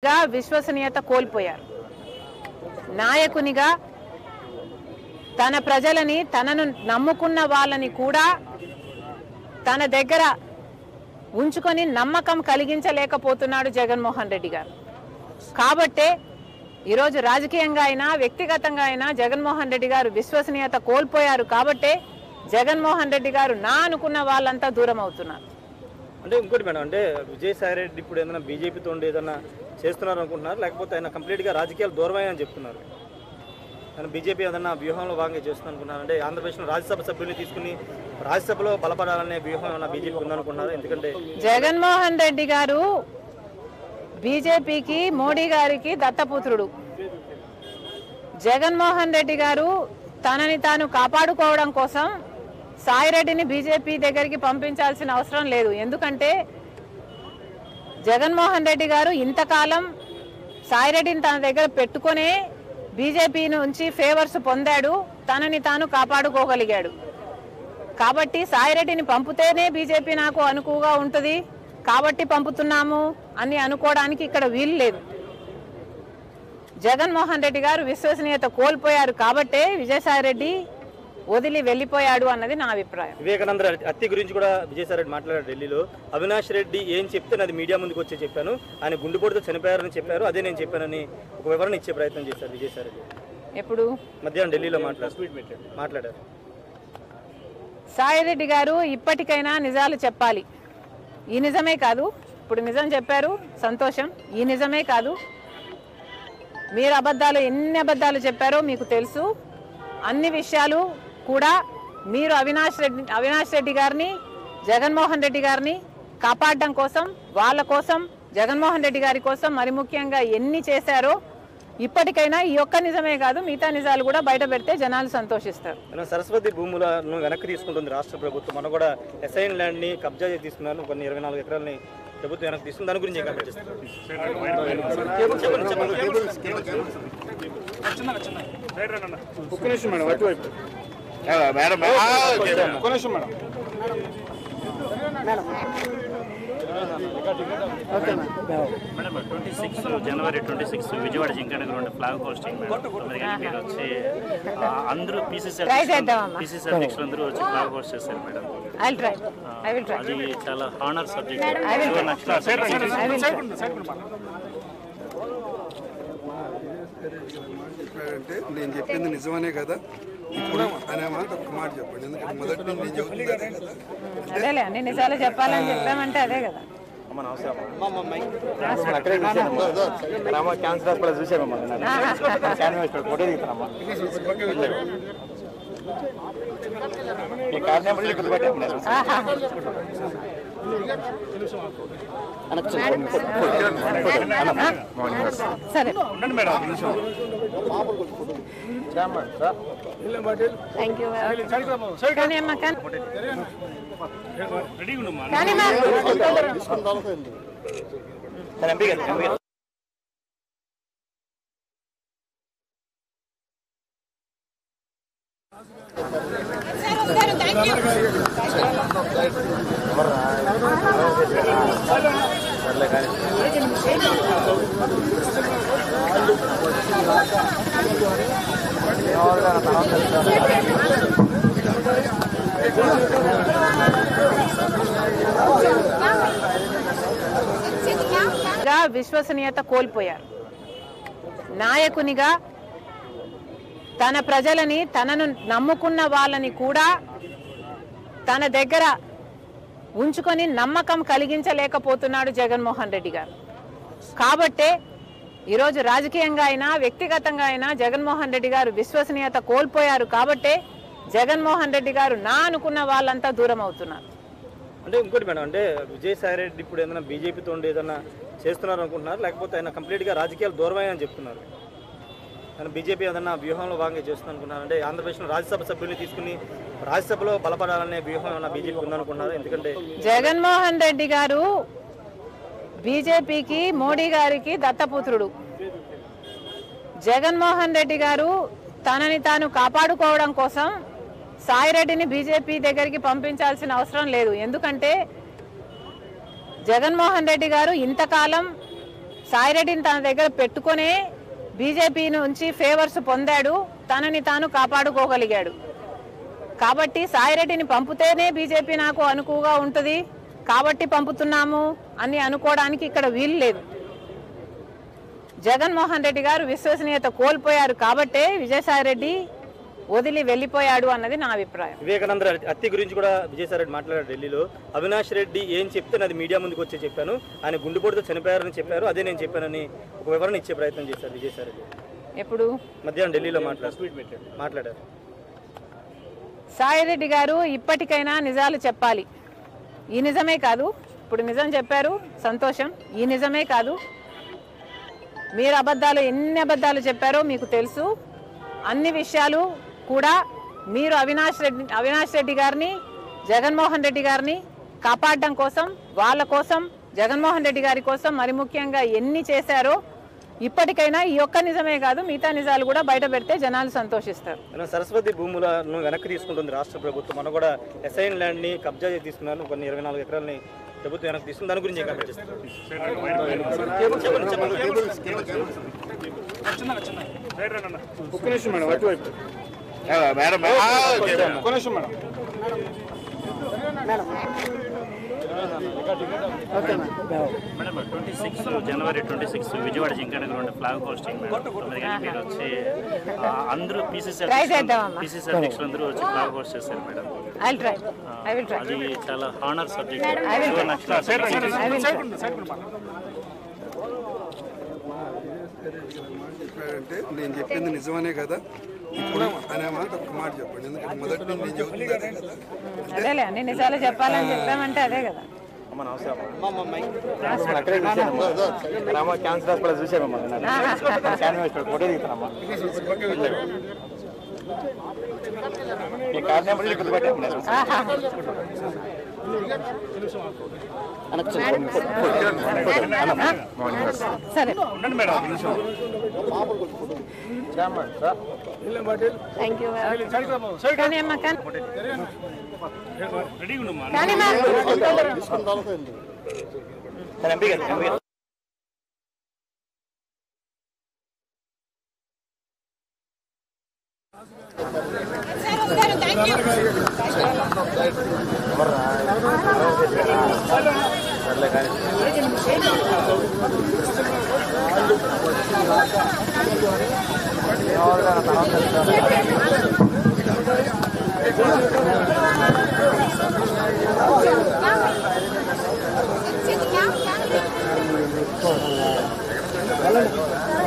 విశ్వసనీయత కోల్పోయారు. నాయకునిగా తన ప్రజలని తనను నమ్ముకున్న వాళ్ళని కూడా తన దగ్గర ఉంచుకొని నమ్మకం కలిగించలేకపోతున్నాడు జగన్మోహన్ రెడ్డి గారు. కాబట్టే ఈరోజు రాజకీయంగా అయినా వ్యక్తిగతంగా అయినా జగన్మోహన్ రెడ్డి గారు విశ్వసనీయత కోల్పోయారు. కాబట్టే జగన్మోహన్ రెడ్డి గారు నా అనుకున్న వాళ్ళంతా దూరం అవుతున్నారు. అంటే ఇంకోటి మేడం, అంటే విజయసాయి రెడ్డి ఇప్పుడు ఏదైనా బీజేపీతో ఏదైనా చేస్తున్నారు అనుకుంటున్నారు, లేకపోతే ఆయన కంప్లీట్గా రాజకీయాలు దూరమని చెప్తున్నారు? ఆయన బీజేపీ ఏదైనా వ్యూహంలో భాగంగా చేస్తున్నారు అనుకున్నారు? అంటే ఆంధ్రప్రదేశ్లో రాజ్యసభ సభ్యుల్ని తీసుకుని రాజ్యసభలో బలపడాలనే వ్యూహం ఏమైనా బీజేపీ ఉందనుకున్నారు? ఎందుకంటే జగన్మోహన్ రెడ్డి గారు బీజేపీకి మోడీ గారికి దత్తపుత్రుడు. జగన్మోహన్ రెడ్డి గారు తనని తాను కాపాడుకోవడం కోసం సాయిరెడ్డిని బీజేపీ దగ్గరికి పంపించాల్సిన అవసరం లేదు. ఎందుకంటే జగన్మోహన్ రెడ్డి గారు ఇంతకాలం సాయిరెడ్డిని తన దగ్గర పెట్టుకునే బీజేపీ నుంచి ఫేవర్స్ పొందాడు, తనని తాను కాపాడుకోగలిగాడు. కాబట్టి సాయిరెడ్డిని పంపితేనే బీజేపీ నాకు అనుకువగా ఉంటుంది కాబట్టి పంపుతున్నాము అని అనుకోవడానికి ఇక్కడ వీలు లేదు. జగన్మోహన్ రెడ్డి గారు విశ్వసనీయత కోల్పోయారు కాబట్టే విజయసాయి రెడ్డి వదిలి వెళ్ళిపోయాడు అన్నది నా అభిప్రాయం. వివేకానంద హత్య గురించి కూడా విజయసాయి రెడ్డి మాట్లాడారు ఢిల్లీలో. అవినాష్ రెడ్డి ఏం చెప్తే నాది మీడియా ముందుకు వచ్చి చెప్పాను, ఆయన గుండెపోటుతో చనిపోయారని చెప్పారు, అదే నేను చెప్పానని ఒక వివరణ ఇచ్చే ప్రయత్నం చేశారు విజయసాయి రెడ్డి. ఎప్పుడు? మధ్యాహ్నం ఢిల్లీలో మాట్లాడారు. సాయిరెడ్డి గారు ఇప్పటికైనా నిజాలు చెప్పాలి. ఈ నిజమే కాదు, ఇప్పుడు నిజం చెప్పారు సంతోషం, ఈ నిజమే కాదు, మీరు ఎన్ని అబద్ధాలు చెప్పారో మీకు తెలుసు. అన్ని విషయాలు కూడా మీరు అవినాష్ రెడ్డి గారిని జగన్మోహన్ రెడ్డి గారిని కాపాడడం కోసం, వాళ్ళ కోసం, జగన్మోహన్ రెడ్డి గారి కోసం మరి ముఖ్యంగా ఎన్ని చేశారో ఇప్పటికైనా ఈ ఒక్క నిజమే కాదు మిగతా నిజాలు కూడా బయట పెడితే జనాలు సంతోషిస్తారు. సరస్వతి భూములను వెనక్కి తీసుకుంటుంది రాష్ట్ర ప్రభుత్వం. మనం కూడా ఎస్ఐన్ ల్యాండ్ ని కబ్జా తీసుకున్నారు, కొన్ని 24 ఎకరాలని ప్రభుత్వం వెనక్కి తీసుకుంది. దాని గురించి జనవరి 26 విజయవాడ జింకన గ్రౌండ్ ఫ్లాగ్ హోస్టింగ్ మీరు వచ్చి అందరూ పీసీసీ అధ్యక్షులు అందరూ వచ్చి ఫ్లాగ్ హోస్ట్ చేశారు మేడం. అది చాలా హానర్ సబ్జెక్ట్. అంటే నేను చెప్పింది నిజమనే కదా ఇప్పుడు అనే మాట ఒక మాట చెప్పండి. ఎందుకంటే మొదటి నుంచి నేను చెబుతుంది అదే కదా. అదేలే, అన్ని నిజాలు చెప్పాలని చెప్పామంటే అదే కదా. సరే, థ్యాంక్ యూ. కానీ అమ్మా విశ్వసనీయత కోల్పోయారు. నాయకునిగా తన ప్రజలని తనను నమ్ముకున్న వాళ్ళని కూడా తన దగ్గర ఉంచుకొని నమ్మకం కలిగించలేకపోతున్నాడు జగన్మోహన్ రెడ్డి గారు. కాబట్టే ఈరోజు రాజకీయంగా అయినా వ్యక్తిగతంగా అయినా జగన్మోహన్ రెడ్డి గారు విశ్వసనీయత కోల్పోయారు. కాబట్టే జగన్మోహన్ రెడ్డి గారు నా అనుకున్న వాళ్ళంతా దూరం అవుతున్నారు. అంటే ఇంకోటి మేడం, అంటే విజయసాయి రెడ్డి ఇప్పుడు ఏదైనా బీజేపీతో ఏదైనా చేస్తున్నారు అనుకుంటున్నారు, లేకపోతే ఆయన కంప్లీట్గా రాజకీయాలు దూరమని చెప్తున్నారు? ఆయన బీజేపీ ఏదైనా వ్యూహంలో భాగంగా చేస్తున్నారు అనుకున్నారు? అంటే ఆంధ్రప్రదేశ్లో రాజ్యసభ సభ్యుల్ని తీసుకుని రాజ్యసభలో బలపడాలనే వ్యూహం ఏమైనా బీజేపీ ఉందనుకున్నారు? ఎందుకంటే జగన్మోహన్ రెడ్డి గారు బీజేపీకి మోడీ గారికి దత్తపుత్రుడు. జగన్మోహన్ రెడ్డి గారు తనని తాను కాపాడుకోవడం కోసం సాయిరెడ్డిని బీజేపీ దగ్గరికి పంపించాల్సిన అవసరం లేదు. ఎందుకంటే జగన్మోహన్ రెడ్డి గారు ఇంతకాలం సాయిరెడ్డిని తన దగ్గర పెట్టుకునే బీజేపీ నుంచి ఫేవర్స్ పొందాడు, తనని తాను కాపాడుకోగలిగాడు. కాబట్టి సాయిరెడ్డిని పంపితేనే బీజేపీ నాకు అనుకువగా ఉంటుంది కాబట్టి పంపుతున్నాము అని అనుకోవడానికి ఇక్కడ వీలు లేదు. జగన్మోహన్ రెడ్డి గారు విశ్వసనీయత కోల్పోయారు కాబట్టే విజయసాయిరెడ్డి వదిలి వెళ్ళిపోయాడు అన్నది నా అభిప్రాయం. వివేకానంద హత్య గురించి కూడా విజయసాయిరెడ్డి మాట్లాడారు ఢిల్లీలో. అవినాష్ రెడ్డి ఏం చెప్తే నాది మీడియా ముందుకు వచ్చి చెప్పాను, ఆయన గుండెపోటుతో చనిపోయారని చెప్పారు, అదే నేను చెప్పానని ఒక వివరణ ఇచ్చే ప్రయత్నం చేశారు విజయసాయిరెడ్డి. ఎప్పుడు? మధ్యాహ్నం ఢిల్లీలో మాట్లాడారు. సాయిరెడ్డి గారు ఇప్పటికైనా నిజాలు చెప్పాలి. ఈ నిజమే కాదు, ఇప్పుడు నిజం చెప్పారు సంతోషం, ఈ నిజమే కాదు మీరు ఎన్ని అబద్ధాలు చెప్పారో మీకు తెలుసు. అన్ని విషయాలు కూడా మీరు అవినాష్ రెడ్డి గారిని, జగన్మోహన్ రెడ్డి గారిని కాపాడడం కోసం, వాళ్ళ కోసం, జగన్మోహన్ రెడ్డి గారి కోసం మరి ముఖ్యంగా ఎన్ని చేశారో ఇప్పటికైనా ఈ ఒక్క నిజమే కాదు మిగతా నిజాలు కూడా బయట పెడితే జనాలు సంతోషిస్తారు. సరస్వతి భూములను వెనక్కి తీసుకుంటుంది రాష్ట్ర ప్రభుత్వం. మనం కూడా ఎస్ఐన్ ల్యాండ్ ని కబ్జా తీసుకున్నాను, కొన్ని 24 ఎకరాలని ప్రభుత్వం వెనక్కి తీసుకుంది. దాని గురించి మేడం 26 జనవరి 26 విజయవాడ జింకన గ్రౌండ్ ఫ్లాగ్ హోస్టింగ్ మేడం. 9 గంటల మీరు వచ్చి అందరూ పీసీసీ అధ్యక్షులు అందరూ వచ్చి ఫ్లాగ్ హోస్ట్ చేశారు మేడం. అది చాలా హానర్ సబ్జెక్ట్. అంటే నేను చెప్పింది నిజమనే కదా ఇప్పుడు అనే మాట ఒక మాట చెప్పండి. ఎందుకంటే మొదటి నుంచి నేను చెబుతుంది అదే కదా. అదేలే అన్ని నిజాలు చెప్పాలని చెప్పామంటే అదే కదా. క్యాన్సర్ హాస్పిటల్ చూసాను. సరే థ్యాంక్ యూ. కానీ అమ్మా Hello.